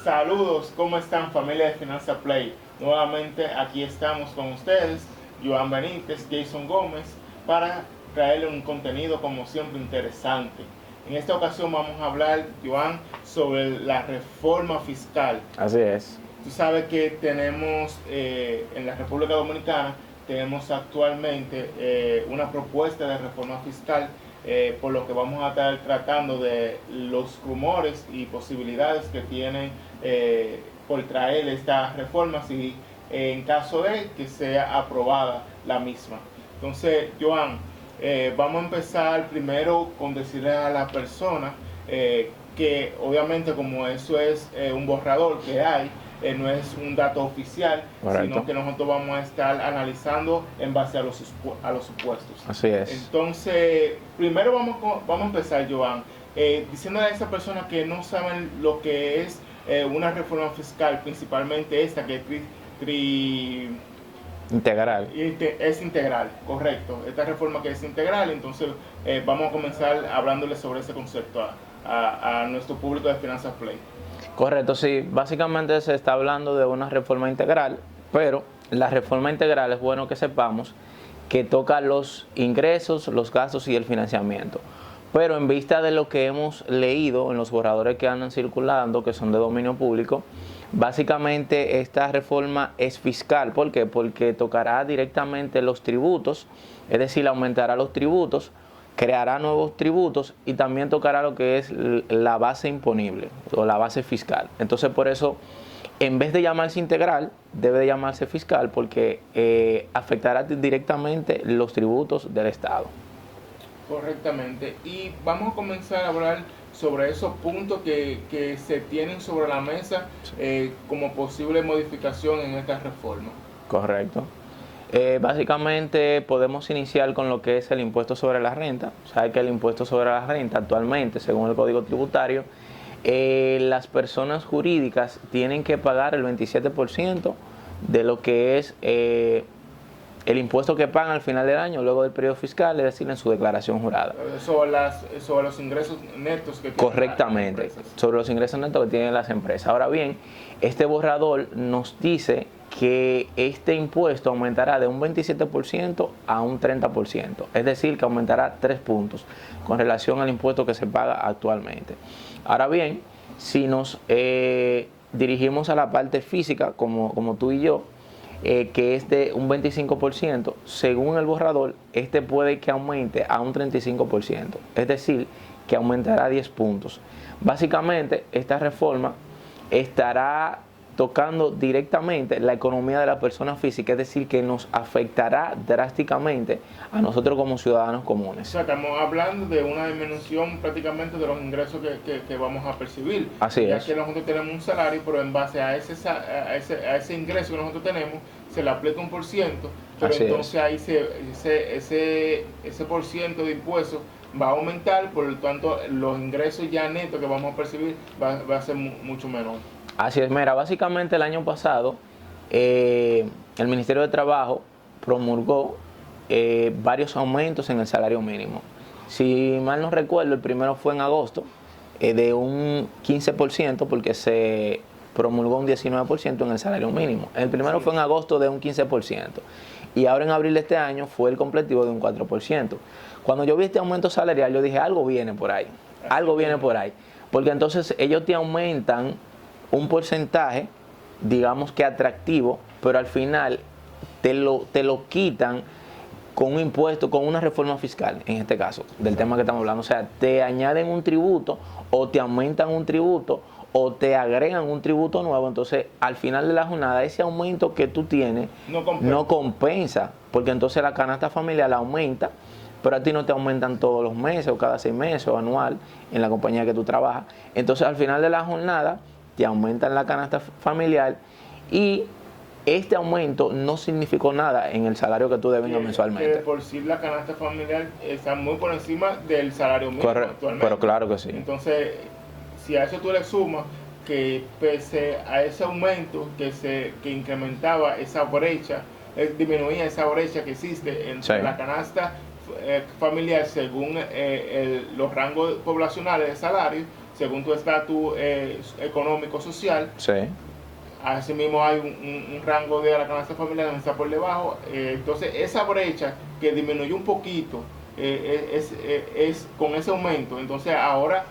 Saludos, ¿cómo están familia de Finanza Play? Nuevamente aquí estamos con ustedes, Joan Benítez, Jason Gómez, para traerle un contenido como siempre interesante. En esta ocasión vamos a hablar, Joan, sobre la reforma fiscal. Así es. Tú sabes que tenemos en la República Dominicana, tenemos actualmente una propuesta de reforma fiscal, por lo que vamos a estar tratando de los rumores y posibilidades que tienen por traer esta reforma si en caso de que sea aprobada la misma. Entonces, Joan, vamos a empezar primero con decirle a la persona que obviamente como eso es un borrador que hay, no es un dato oficial, Correcto. sino que nosotros vamos a estar analizando en base a los supuestos. Así es. Entonces, primero vamos a empezar, Joan, diciendo a esas personas que no saben lo que es una reforma fiscal, principalmente esta que es Integral. es integral, correcto. Esta reforma que es integral, entonces vamos a comenzar hablándoles sobre ese concepto a nuestro público de Finanzas Play. Correcto, sí. Básicamente se está hablando de una reforma integral, pero la reforma integral es bueno que sepamos que toca los ingresos, los gastos y el financiamiento. Pero en vista de lo que hemos leído en los borradores que andan circulando, que son de dominio público, básicamente esta reforma es fiscal. ¿Por qué? Porque tocará directamente los tributos, es decir, aumentará los tributos, creará nuevos tributos y también tocará lo que es la base imponible o la base fiscal. Entonces, por eso, en vez de llamarse integral, debe de llamarse fiscal porque afectará directamente los tributos del Estado. Correctamente. Y vamos a comenzar a hablar sobre esos puntos que se tienen sobre la mesa como posible modificación en esta reforma. Correcto. Básicamente podemos iniciar con lo que es el impuesto sobre la renta. Sabe que el impuesto sobre la renta actualmente, según el Código Tributario, las personas jurídicas tienen que pagar el 27% de lo que es el impuesto que pagan al final del año, luego del periodo fiscal, es decir, en su declaración jurada. Sobre los ingresos netos que tienen. Correctamente, las empresas. sobre los ingresos netos que tienen las empresas. Ahora bien, este borrador nos dice que este impuesto aumentará de un 27% a un 30%, es decir, que aumentará 3 puntos con relación al impuesto que se paga actualmente. Ahora bien, si nos dirigimos a la parte física, como tú y yo, que es de un 25%, según el borrador, este puede que aumente a un 35%, es decir, que aumentará 10 puntos. Básicamente, esta reforma estará tocando directamente la economía de la persona física, es decir, que nos afectará drásticamente a nosotros como ciudadanos comunes. O sea, estamos hablando de una disminución prácticamente de los ingresos que vamos a percibir. Así ya es. que nosotros tenemos un salario, pero en base a ese ingreso que nosotros tenemos, se le aplica un por ciento, pero Así entonces ahí ese por ciento de impuestos va a aumentar, por lo tanto los ingresos ya netos que vamos a percibir va a ser mucho menor. Así es, mira, básicamente el año pasado el Ministerio de Trabajo promulgó varios aumentos en el salario mínimo. Si mal no recuerdo, el primero fue en agosto de un 15% porque se promulgó un 19% en el salario mínimo. El primero fue en agosto de un 15% y ahora en abril de este año fue el completivo de un 4%. Cuando yo vi este aumento salarial, yo dije, algo viene por ahí, porque entonces ellos te aumentan un porcentaje, digamos que atractivo, pero al final te lo quitan con un impuesto, con una reforma fiscal, en este caso, del tema que estamos hablando. O sea, te añaden un tributo o te aumentan un tributo o te agregan un tributo nuevo. Entonces, al final de la jornada, ese aumento que tú tienes no compensa, porque entonces la canasta familiar aumenta, pero a ti no te aumentan todos los meses o cada 6 meses o anual en la compañía que tú trabajas. Entonces, al final de la jornada, te aumentan la canasta familiar y este aumento no significó nada en el salario que tú devengas mensualmente. Que por sí la canasta familiar está muy por encima del salario mínimo actualmente. Pero claro que sí. Entonces, si a eso tú le sumas que pese a ese aumento que incrementaba esa brecha, disminuía esa brecha que existe entre la canasta familiar según los rangos poblacionales de salario, según tu estatus económico, social. Sí. Asimismo hay un rango de la canasta familiar donde está por debajo. Entonces esa brecha que disminuyó un poquito es con ese aumento. Entonces ahora,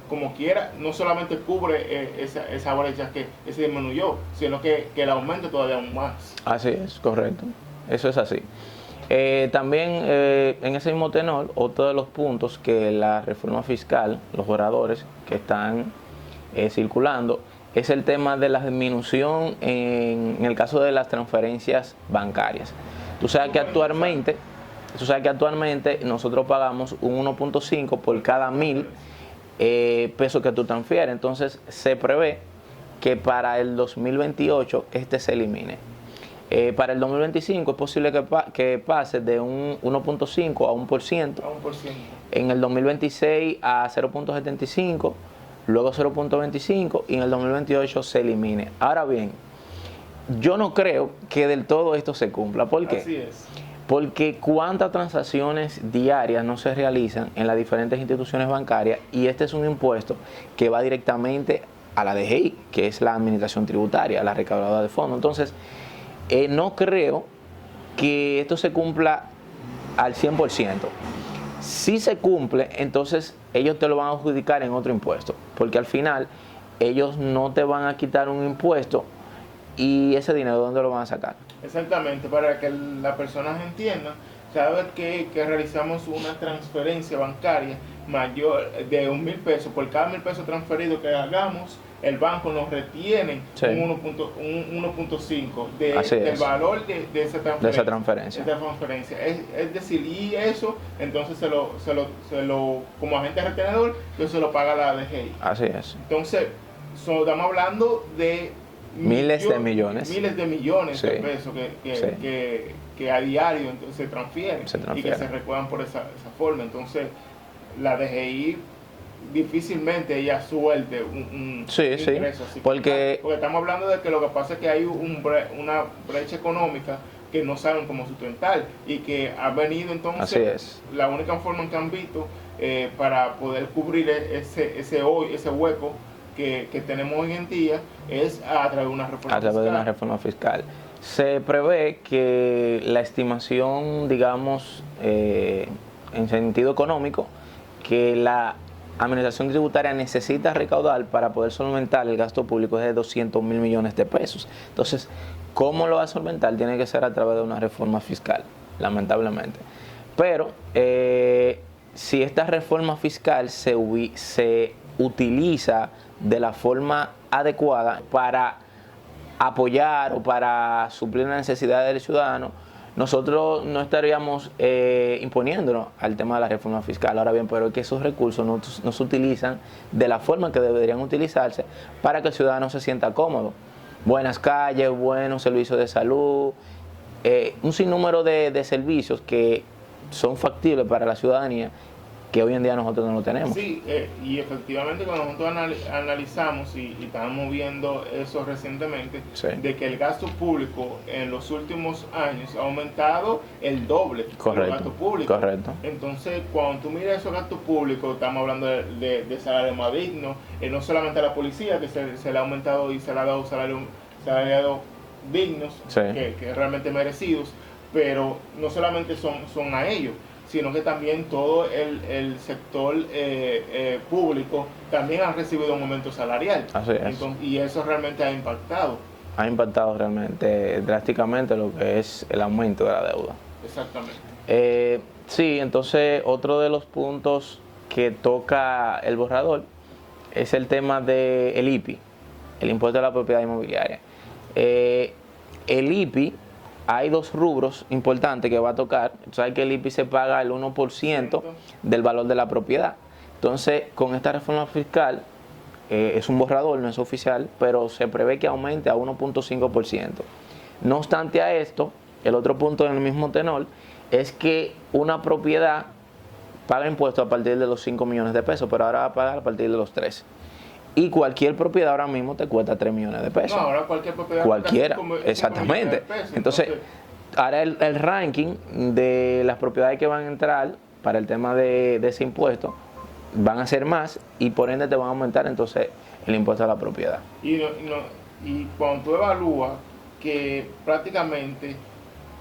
como quiera, no solamente cubre esa brecha que se disminuyó, sino que el aumento todavía aún más. Así es, correcto. Eso es así. También en ese mismo tenor, otro de los puntos que la reforma fiscal, los oradores que están circulando, es el tema de la disminución en el caso de las transferencias bancarias. Tú sabes que actualmente nosotros pagamos un 1.5 por cada 1.000 pesos que tú transfieres. Entonces se prevé que para el 2028 este se elimine. Para el 2025 es posible que pase de un 1.5 a 1%. En el 2026 a 0.75, luego 0.25 y en el 2028 se elimine. Ahora bien, yo no creo que del todo esto se cumpla. ¿Por qué? Así es. Porque cuántas transacciones diarias no se realizan en las diferentes instituciones bancarias, y este es un impuesto que va directamente a la DGI, que es la administración tributaria, la recaudadora de fondos. Entonces, no creo que esto se cumpla al 100%. Si se cumple, entonces ellos te lo van a adjudicar en otro impuesto, porque al final ellos no te van a quitar un impuesto y ese dinero, ¿dónde lo van a sacar? Exactamente, para que las personas entiendan, cada vez que realizamos una transferencia bancaria mayor de 1.000 pesos, por cada 1.000 pesos transferidos que hagamos, el banco nos retiene un 1.5 del valor de esa transferencia. Es decir, y eso entonces se lo como agente retenedor, entonces se lo paga la DGI. Así es. Entonces, estamos hablando de miles de millones de pesos que a diario entonces se transfieren y que se recuerdan por esa forma. Entonces, la DGI difícilmente ella suelte un ingreso así, porque estamos hablando de que lo que pasa es que hay una brecha económica que no saben cómo sustentar y que ha venido entonces la única forma en que han visto para poder cubrir ese hueco que tenemos hoy en día es a través de una reforma fiscal. Se prevé que la estimación, digamos, en sentido económico, que la administración tributaria necesita recaudar para poder solventar el gasto público es de 200.000 millones de pesos. Entonces, ¿cómo lo va a solventar? Tiene que ser a través de una reforma fiscal, lamentablemente. Pero, si esta reforma fiscal se utiliza de la forma adecuada para apoyar o para suplir la necesidad del ciudadano, nosotros no estaríamos imponiéndonos al tema de la reforma fiscal. Ahora bien, pero es que esos recursos no se utilizan de la forma que deberían utilizarse para que el ciudadano se sienta cómodo. Buenas calles, buenos servicios de salud, un sinnúmero de servicios que son factibles para la ciudadanía, que hoy en día nosotros no lo tenemos. Sí, y efectivamente cuando nosotros analizamos y estamos viendo eso recientemente, de que el gasto público en los últimos años ha aumentado el doble del gasto público. Correcto. Entonces, cuando tú miras esos gastos públicos, estamos hablando de salario más digno, no solamente a la policía, que se le ha aumentado y se le ha dado salarios dignos, que realmente merecidos, pero no solamente son a ellos, sino que también todo el sector público también ha recibido un aumento salarial. Así es. Entonces, y eso realmente ha impactado. Ha impactado realmente drásticamente lo que es el aumento de la deuda. Exactamente. Sí, entonces otro de los puntos que toca el borrador es el tema del IPI, el impuesto a la propiedad inmobiliaria. El IPI, hay dos rubros importantes que va a tocar. Sabes que el IPI se paga el 1% del valor de la propiedad. Entonces, con esta reforma fiscal, es un borrador, no es oficial, pero se prevé que aumente a 1.5%. No obstante a esto, el otro punto en el mismo tenor es que una propiedad paga impuestos a partir de los 5 millones de pesos, pero ahora va a pagar a partir de los 13. Y cualquier propiedad ahora mismo te cuesta 3 millones de pesos. No, ahora cualquier propiedad. Cualquiera, 5 exactamente. De pesos, entonces, ahora el ranking de las propiedades que van a entrar para el tema de ese impuesto van a ser más y por ende te van a aumentar entonces el impuesto a la propiedad. Y cuando tú evalúas que prácticamente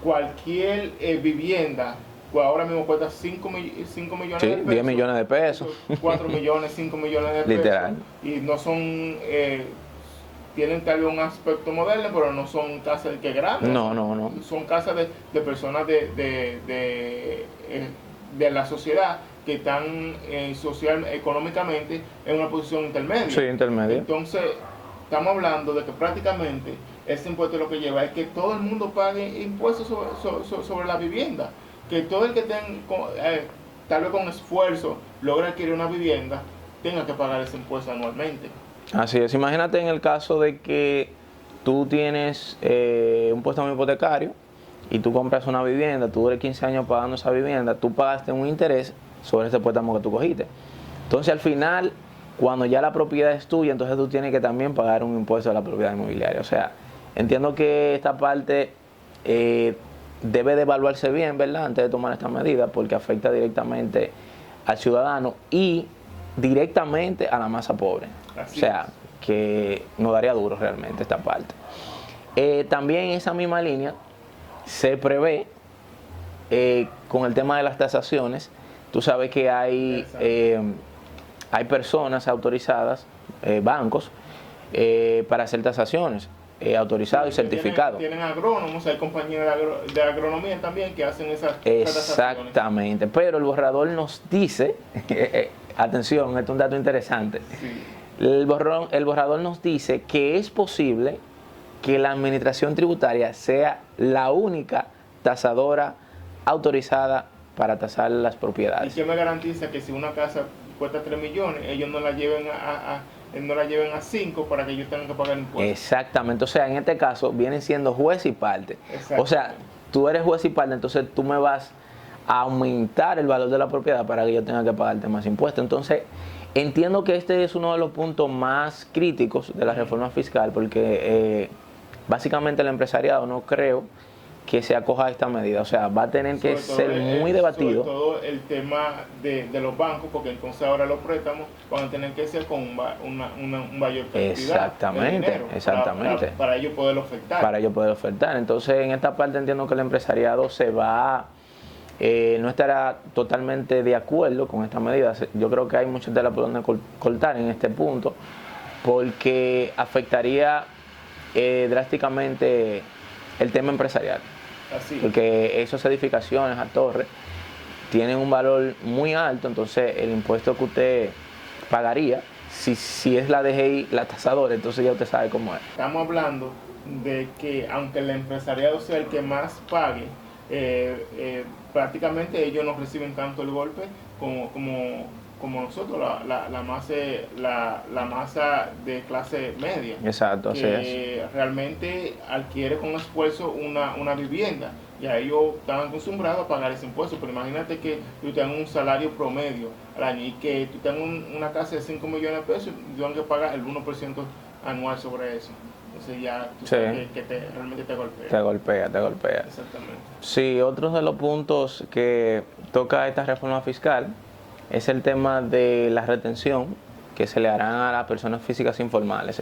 cualquier vivienda, pues ahora mismo cuesta 5 millones Sí, de pesos, 10 millones de pesos. 4 millones, 5 millones de pesos. Literal. Y no son, tienen tal vez un aspecto moderno, pero no son casas que grandes. No. Son casas de personas de la sociedad que están social, económicamente en una posición intermedia. Sí, intermedia. Entonces, estamos hablando de que prácticamente este impuesto lo que lleva es que todo el mundo pague impuestos sobre la vivienda. Que todo el que tal vez con esfuerzo logra adquirir una vivienda tenga que pagar ese impuesto anualmente. Así es, imagínate en el caso de que tú tienes un préstamo hipotecario y tú compras una vivienda, tú duras 15 años pagando esa vivienda, tú pagaste un interés sobre ese préstamo que tú cogiste. Entonces al final, cuando ya la propiedad es tuya, entonces tú tienes que también pagar un impuesto a la propiedad inmobiliaria. O sea, entiendo que esta parte debe de evaluarse bien, ¿verdad?, antes de tomar esta medida, porque afecta directamente al ciudadano y directamente a la masa pobre. Así o sea, que nos daría duro realmente esta parte. También en esa misma línea se prevé con el tema de las tasaciones. Tú sabes que hay personas autorizadas, bancos, para hacer tasaciones, autorizados y certificados. Tienen agrónomos, hay compañías de agronomía también que hacen esas tasaciones. Exactamente, pero el borrador nos dice, atención, esto es un dato interesante. Sí. El borrador nos dice que es posible que la administración tributaria sea la única tasadora autorizada para tasar las propiedades. ¿Y qué me garantiza que si una casa cuesta 3 millones, ellos no la lleven a 5 para que ellos tengan que pagar impuestos? Exactamente, o sea, en este caso vienen siendo juez y parte. O sea, tú eres juez y parte, entonces tú me vas a aumentar el valor de la propiedad para que yo tenga que pagarte más impuestos. Entonces, entiendo que este es uno de los puntos más críticos de la reforma fiscal, porque básicamente el empresariado no creo que se acoja a esta medida. O sea, va a tener que ser muy debatido. Sobre todo el tema de los bancos, porque entonces ahora los préstamos van a tener que ser con un mayor cantidad de dinero para ellos poderlo ofertar. Para ellos poder ofertar. Entonces, en esta parte entiendo que el empresariado no estará totalmente de acuerdo con esta medida. Yo creo que hay mucha tela por donde cortar en este punto, porque afectaría drásticamente el tema empresarial. Así. Porque esas edificaciones a torres tienen un valor muy alto, entonces el impuesto que usted pagaría, si es la DGI, la tasadora, entonces ya usted sabe cómo es. Estamos hablando de que aunque el empresariado sea el que más pague, prácticamente ellos no reciben tanto el golpe como nosotros, la masa de clase media. Exacto, así que es. Realmente adquiere con esfuerzo una vivienda. Y a ellos están acostumbrados a pagar ese impuesto. Pero imagínate que tú tengas un salario promedio al año y que tú tengas una casa de 5 millones de pesos y tengas que pagar el 1% anual sobre eso. Entonces ya tú sabes que realmente te golpea. Te golpea. Exactamente. Sí, otro de los puntos que toca esta reforma fiscal es el tema de la retención que se le harán a las personas físicas informales.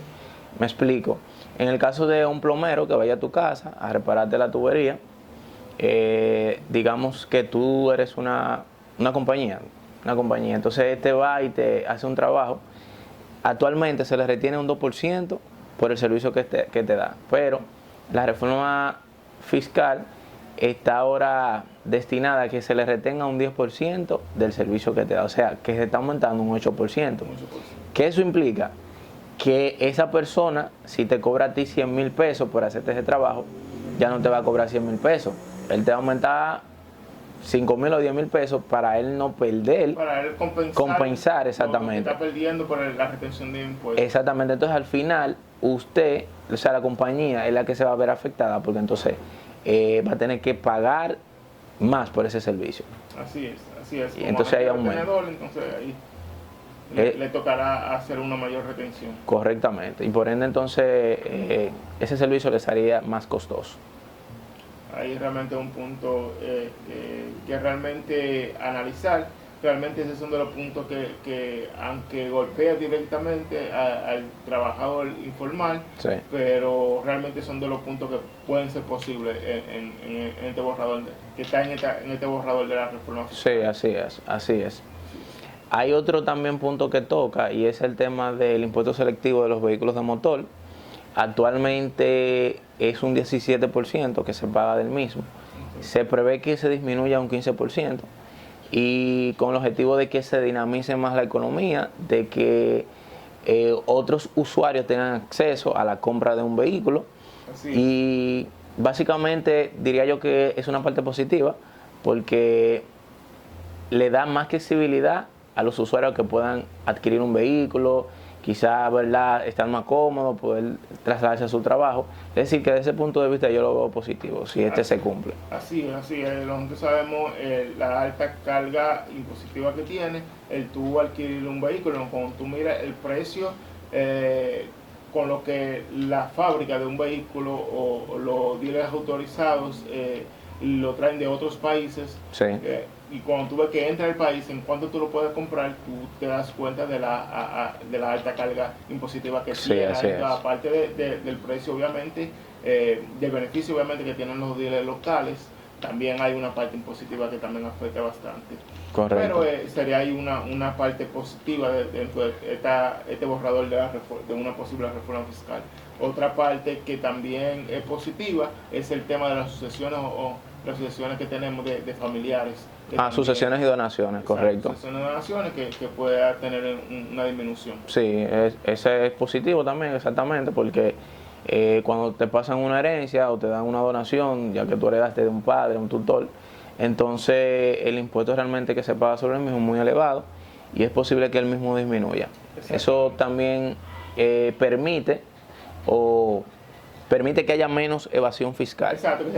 Me explico. En el caso de un plomero que vaya a tu casa a repararte la tubería, digamos que tú eres una compañía, entonces este va y te hace un trabajo. Actualmente se le retiene un 2% por el servicio que te da, pero la reforma fiscal está ahora destinada a que se le retenga un 10% del servicio que te da, o sea, que se está aumentando un 8%. ¿Qué eso implica? Que esa persona, si te cobra a ti 100 mil pesos por hacerte ese trabajo, ya no te va a cobrar 100 mil pesos. Él te va a aumentar 5 mil o 10 mil pesos para él no perder. Para él compensar exactamente. Lo que está perdiendo por la retención de impuestos. Exactamente. Entonces, al final, usted, o sea, la compañía es la que se va a ver afectada, porque entonces va a tener que pagar más por ese servicio. Así es. Y entonces hay aumento. Entonces ahí le tocará hacer una mayor retención. Correctamente. Y por ende, entonces, ese servicio le sería más costoso. Ahí realmente es un punto que realmente analizar, realmente esos son de los puntos que aunque golpea directamente al trabajador informal, Sí. pero realmente son de los puntos que pueden ser posibles en este borrador, que está en este borrador de la reforma fiscal. Sí, así es. Hay otro también punto que toca y es el tema del impuesto selectivo de los vehículos de motor. Actualmente es un 17% que se paga del mismo. Se prevé que se disminuya a un 15% y con el objetivo de que se dinamice más la economía, de que otros usuarios tengan acceso a la compra de un vehículo. Así es. Y básicamente diría yo que es una parte positiva porque le da más accesibilidad a los usuarios que puedan adquirir un vehículo, quizá, ¿verdad?, estar más cómodos, poder trasladarse a su trabajo. Es decir, que desde ese punto de vista yo lo veo positivo, si este se cumple. Así es. Nosotros sabemos la alta carga impositiva que tiene el tú adquirir un vehículo. Cuando tú miras el precio con lo que la fábrica de un vehículo o los dealers autorizados lo traen de otros países, Sí. Y cuando tú ves que entra al país, en cuánto tú lo puedes comprar, tú te das cuenta de la alta carga impositiva que Sí, tiene, así es. aparte del precio, obviamente, del beneficio, obviamente, que tienen los dealers locales. También hay una parte impositiva que también afecta bastante. Correcto. Pero sería ahí una parte positiva dentro de este borrador de una posible reforma fiscal. Otra parte que también es positiva es el tema de las sucesiones o las sucesiones que tenemos de familiares. Sucesiones y donaciones, correcto. Sucesiones y donaciones que pueda tener una disminución. Sí, ese es positivo también, exactamente, porque cuando te pasan una herencia o te dan una donación, ya que tú heredaste de un padre, un tutor, entonces el impuesto realmente que se paga sobre el mismo es muy elevado y es posible que el mismo disminuya. Eso también permite que haya menos evasión fiscal. Exacto, que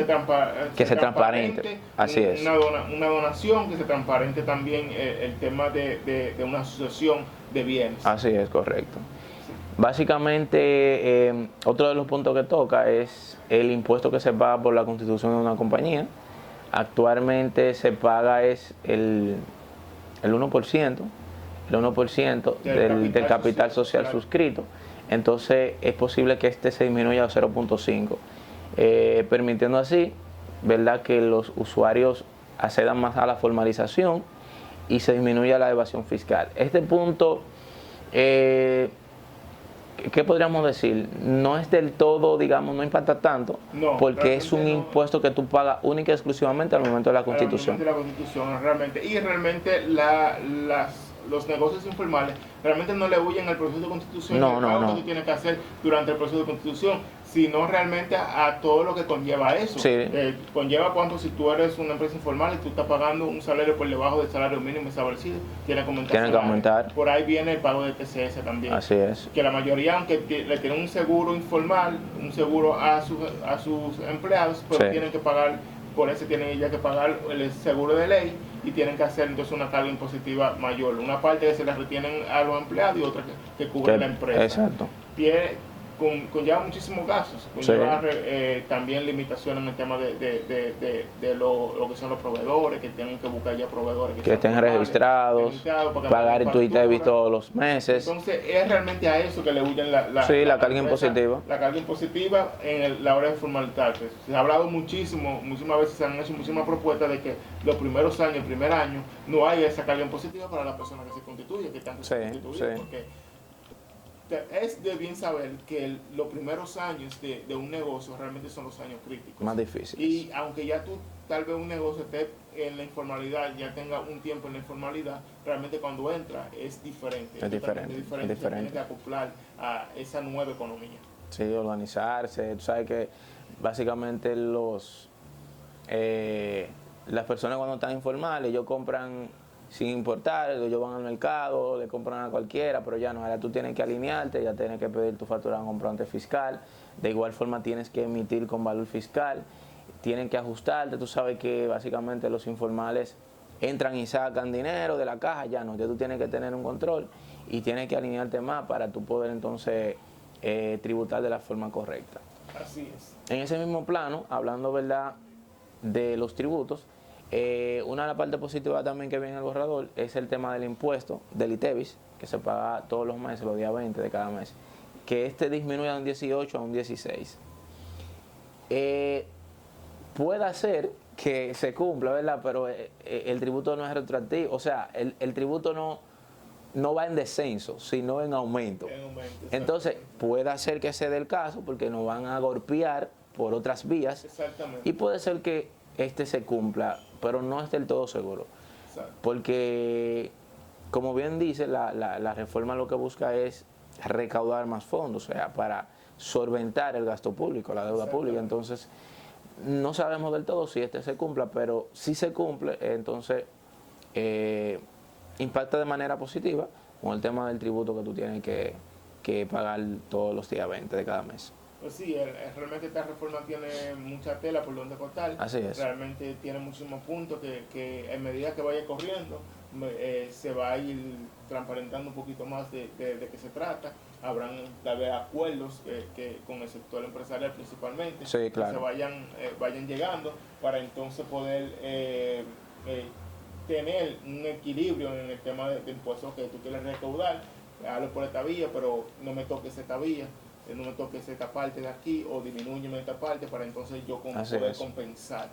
se transparente. Así es. Una donación, que se transparente también el tema de una sucesión de bienes. Así es, correcto. Básicamente, otro de los puntos que toca es el impuesto que se paga por la constitución de una compañía. Actualmente se paga es el 1%, del capital social suscrito. Entonces es posible que este se disminuya a 0.5, permitiendo así, ¿verdad?, que los usuarios accedan más a la formalización y se disminuya la evasión fiscal. Este punto, ¿qué podríamos decir? No es del todo, digamos, no impacta tanto, porque es un impuesto que tú pagas única y exclusivamente al momento de la constitución. Al momento de la constitución, realmente. Y realmente los negocios informales realmente no le huyen al proceso de constitución, no. que tú tienes que hacer durante el proceso de constitución, sino realmente a todo lo que conlleva eso. Sí. Conlleva, por ejemplo, si tú eres una empresa informal y tú estás pagando un salario por debajo del salario mínimo establecido, tiene que aumentar. Por ahí viene el pago de TCS también. Así es. Que la mayoría, aunque le tienen un seguro informal, un seguro a sus empleados, pero sí, tienen que pagar, por eso tienen ya que pagar el seguro de ley y tienen que hacer entonces una carga impositiva mayor. Una parte que se la retienen a los empleados y otra que cubre la empresa. Exacto. Conlleva muchísimos gastos, conlleva también limitaciones en el tema de lo que son los proveedores, que tienen que buscar ya proveedores que estén registrados, pagar tu ITEVI todos los meses. Entonces es realmente a eso que le huyen la carga impositiva. La carga impositiva en la hora de formalizarse. Se ha hablado muchísimas veces se han hecho muchísimas propuestas de que los primeros años, el primer año, no hay esa carga impositiva para las personas que se constituyen, que están constituidas, porque es de bien saber que los primeros años de un negocio realmente son los años críticos. Más difíciles. Y aunque ya tú tal vez un negocio esté en la informalidad, ya tenga un tiempo en la informalidad, realmente cuando entra es diferente. Es diferente. Tiene que acoplar a esa nueva economía. Sí, organizarse. Tú sabes que básicamente las personas cuando están informales, ellos compran sin importar, ellos van al mercado, le compran a cualquiera, pero ya no, ahora tú tienes que alinearte, ya tienes que pedir tu factura a un comprobante fiscal, de igual forma tienes que emitir con valor fiscal, tienen que ajustarte, tú sabes que básicamente los informales entran y sacan dinero de la caja, ya no, ya tú tienes que tener un control y tienes que alinearte más para tú poder entonces tributar de la forma correcta. Así es. En ese mismo plano, hablando, ¿verdad?, de los tributos, Una de las partes positivas también que viene el borrador es el tema del impuesto del ITEVIS, que se paga todos los meses, los días 20 de cada mes, que disminuya de un 18 a un 16. Puede ser que se cumpla, ¿verdad? Pero el tributo no es retroactivo, o sea, el tributo no va en descenso, sino en aumento. Entonces, puede ser que se dé el caso porque nos van a golpear por otras vías. Y puede ser que se cumpla, pero no es del todo seguro. Porque, como bien dice, la reforma lo que busca es recaudar más fondos, o sea, para solventar el gasto público, la deuda pública. Entonces, no sabemos del todo si se cumpla, pero si se cumple, entonces impacta de manera positiva con el tema del tributo que tú tienes que pagar todos los días 20 de cada mes. Pues sí, realmente esta reforma tiene mucha tela por donde cortar. Así es. Realmente tiene muchísimos puntos que en medida que vaya corriendo se va a ir transparentando un poquito más de qué se trata. Habrán tal vez acuerdos que con el sector empresarial principalmente, sí, claro, que se vayan llegando para entonces poder tener un equilibrio en el tema de impuestos que tú quieres recaudar. Hazlo por esta vía, pero no me toques esta vía, no me toques esta parte de aquí, o disminúyeme esta parte para entonces yo poder compensar.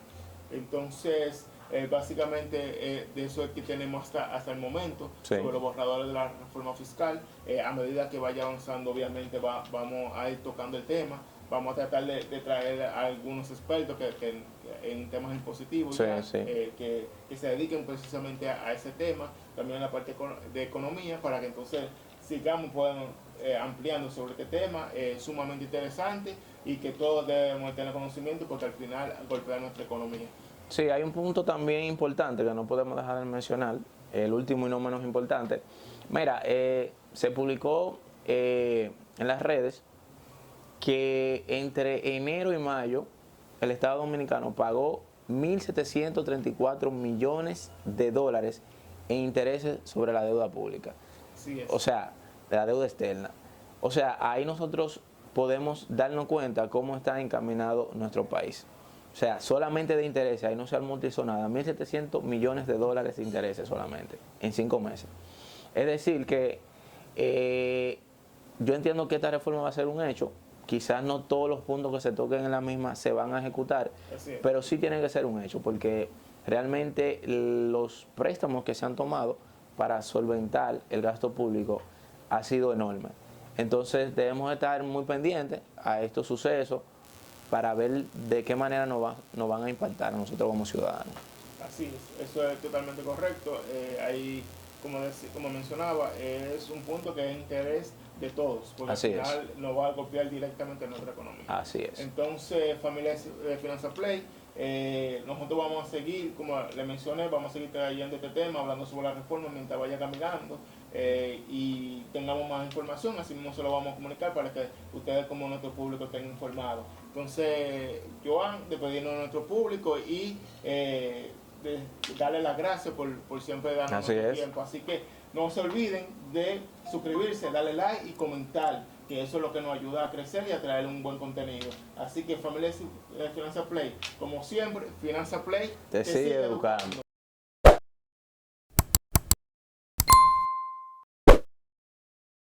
Entonces, básicamente de eso es que tenemos hasta el momento, sobre los borradores de la reforma fiscal. A medida que vaya avanzando, obviamente vamos a ir tocando el tema. Vamos a tratar de traer a algunos expertos que en temas impositivos que se dediquen precisamente a ese tema, también en la parte de economía, para que entonces sigamos ampliando sobre este tema sumamente interesante y que todos debemos tener conocimiento porque al final golpea nuestra economía. Sí, hay un punto también importante que no podemos dejar de mencionar, el último y no menos importante. Mira, se publicó en las redes que entre enero y mayo el Estado Dominicano pagó 1.734 millones de dólares en intereses sobre la deuda pública. Sí, o sea, de la deuda externa. O sea, ahí nosotros podemos darnos cuenta cómo está encaminado nuestro país. O sea, solamente de intereses, ahí no se amortizó nada, 1.700 millones de dólares de intereses solamente, en 5 meses. Es decir que yo entiendo que esta reforma va a ser un hecho. Quizás no todos los puntos que se toquen en la misma se van a ejecutar, pero sí tiene que ser un hecho, porque realmente los préstamos que se han tomado para solventar el gasto público ha sido enorme. Entonces debemos estar muy pendientes a estos sucesos para ver de qué manera nos van a impactar a nosotros como ciudadanos. Así es, eso es totalmente correcto. Ahí, como mencionaba, es un punto que es interés de todos, porque al final nos va a golpear directamente en nuestra economía. Así es. Entonces, familia de Finanza Play, nosotros vamos a seguir, como le mencioné, vamos a seguir trayendo este tema, hablando sobre la reforma mientras vaya caminando y tengamos más información, así mismo se lo vamos a comunicar para que ustedes como nuestro público estén informados. Entonces, Joan, despedirnos de nuestro público y darle las gracias por siempre darnos nuestro tiempo. Así que no se olviden de suscribirse, darle like y comentar, que eso es lo que nos ayuda a crecer y a traer un buen contenido. Así que familia de Finanza Play, como siempre, Finanza Play te sigue educando.